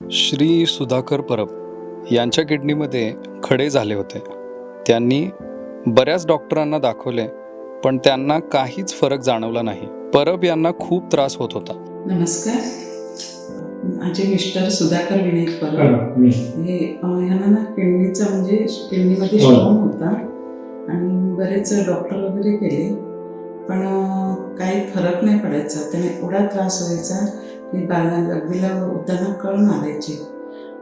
श्री सुधाकर परब यांच्या किडनीमध्ये खडे झाले होते. त्यांनी बऱ्याच डॉक्टरांना दाखवले, पण त्यांना काहीच फरक जाणवला नाही. परब यांना खूप त्रास होत होता. नमस्कार, माझे मिस्टर सुधाकर विनायक परब हे ह्यांना ना किडनीचा म्हणजे किडनीमध्ये स्टोन होता आणि बरेच डॉक्टर वगैरे केले, पण काही फरक नाही पडायचा. त्याने एवढा त्रास व्हायचा की लघवीला उताना कळ मारायचे,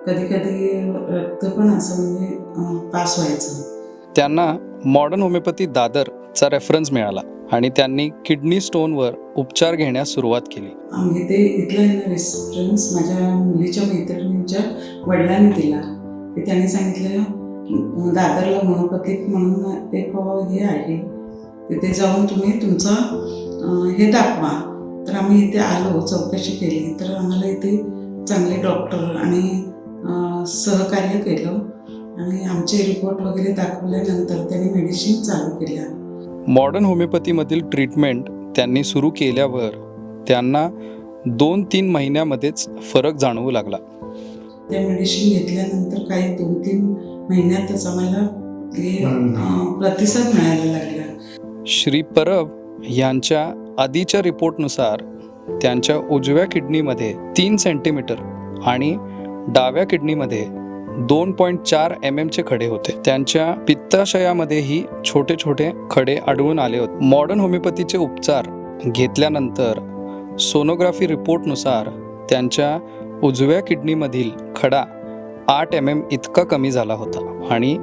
कधी कधी रक्त पण असं म्हणजे पास व्हायचं. त्यांना मॉडर्न होमिओपॅथी दादरचा रेफरन्स मिळाला आणि त्यांनी किडनी स्टोनवर उपचार घेण्यास सुरुवात केली. आम्ही ते इथला रेफरन्स माझ्या मुलीच्या मैत्रिणीच्या वडिलांनी दिला, की त्यांनी सांगितलं दादरला होमिओपॅथिक म्हणून एक हे आहे, तिथे जाऊन तुम्ही तुमचं हे दाखवा. तर आम्ही इथे आलो, चौकशी केली, तर आम्हाला इथे चांगले डॉक्टर आणि सहकार्य केलं आणि आमचे रिपोर्ट वगैरे दाखवल्यानंतर त्यांनी मेडिसिन चालू केल्या. मॉडर्न होमिओपॅथीमधील ट्रीटमेंट त्यांनी सुरू केल्यावर त्यांना 2-3 महिन्यामध्येच फरक जाणवू लागला. त्या मेडिसिन घेतल्यानंतर काही 2-3 महिन्यातच आम्हाला प्रतिसाद मिळायला लागला. श्री परब यांच्या आधीच्या रिपोर्टनुसार त्यांच्या उजव्या किडनीमध्ये 3 सेंटीमीटर आणि डाव्या किडनीमध्ये 2.4 mm चे खडे होते. त्यांच्या पित्ताशयामध्येही छोटे छोटे खडे आढळून आले होते. मॉडर्न होमिओपॅथीचे उपचार घेतल्यानंतर सोनोग्राफी रिपोर्टनुसार त्यांच्या उजव्या किडनीमधील खडा 8 mm इतका कमी झाला होता आणि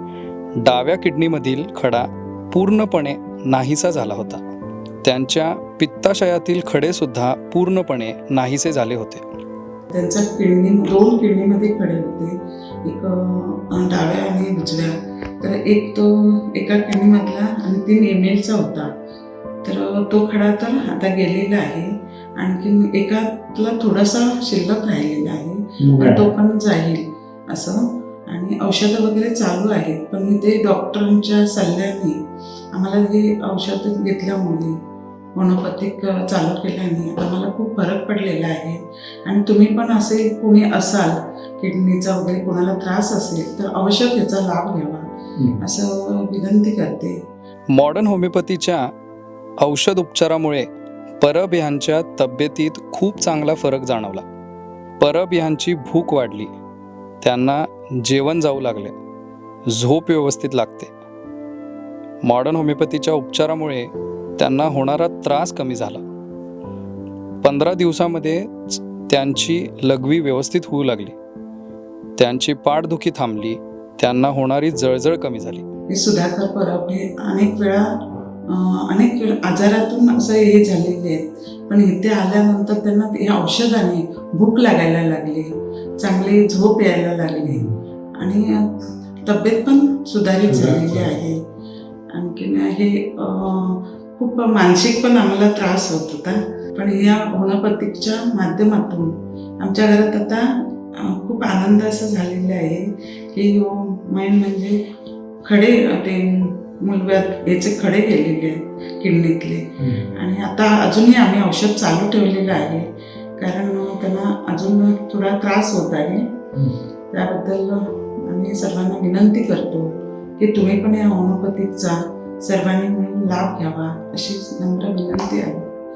डाव्या किडनीमधील खडा पूर्णपणे नाहीसा झाला होता. त्यांच्या पित्ताशयातील खडे सुद्धा पूर्णपणे नाहीसे झाले होते. त्यांच्या दोन किडनीमध्ये खडे होते, एक डाव्या आणि उजव्या. तर एक तो एका किडनीमधला आणि 3 ml होता, तर तो खडा तर आता गेलेला आहे. आणखीन एकातला थोडासा शिल्लक राहिलेला आहे, पण तो पण जाईल असं. आणि औषधं वगैरे चालू आहेत, पण मी ते डॉक्टरांच्या सल्ल्याने आम्हाला हे औषधं घेतल्यामुळे होमिओपॅथिक चालू केल्याने आम्हाला खूप फरक पडलेला आहे. आणि तुम्ही पण असे कोणी असाल, किडनीचा वगैरे कोणाला त्रास असेल तर अवश्य त्याचा लाभ घ्यावा असं विनंती करते. मॉडर्न होमिओपॅथीच्या औषध उपचारामुळे परब यांच्या तब्येतीत खूप चांगला फरक जाणवला. परब यांची भूक वाढली, त्यांना जेवण जाऊ लागले, झोप व्यवस्थित लागते. मॉडर्न होमिओपॅथीच्या उपचारामुळे त्यांना होणारा त्रास कमी झाला. 15 दिवसामध्ये त्यांची लघवी व्यवस्थित होऊ लागली, त्यांची पाठदुखी थांबली, त्यांना होणारी जळजळ कमी झाली. हे सुधाकर परब हे अनेक वेळा आजारातून असं हे झालेले आहेत, पण इथे आल्यानंतर त्यांना या औषधाने भूक लागायला लागली, चांगली झोप यायला लागली आणि तब्येत पण सुधारित झालेली आहे. आणखीन हे खूप मानसिक पण आम्हाला त्रास होत होता, पण या होमिओपॅथिकच्या माध्यमातून आमच्या घरात आता खूप आनंद असं झालेला आहे की मेन म्हणजे खडे ते मुलव्यात याचे खडे गेलेले आहेत किडनीतले. आणि आता अजूनही आम्ही औषध चालू ठेवलेलं आहे, कारण त्यांना अजून थोडा त्रास होत आहे. त्याबद्दल आम्ही सर्वांना विनंती करतो की तुम्ही पण या होमिओपॅथिकचा सर्वांनी मिळून लाभ घ्यावा अशी नम्र विनंती आहे.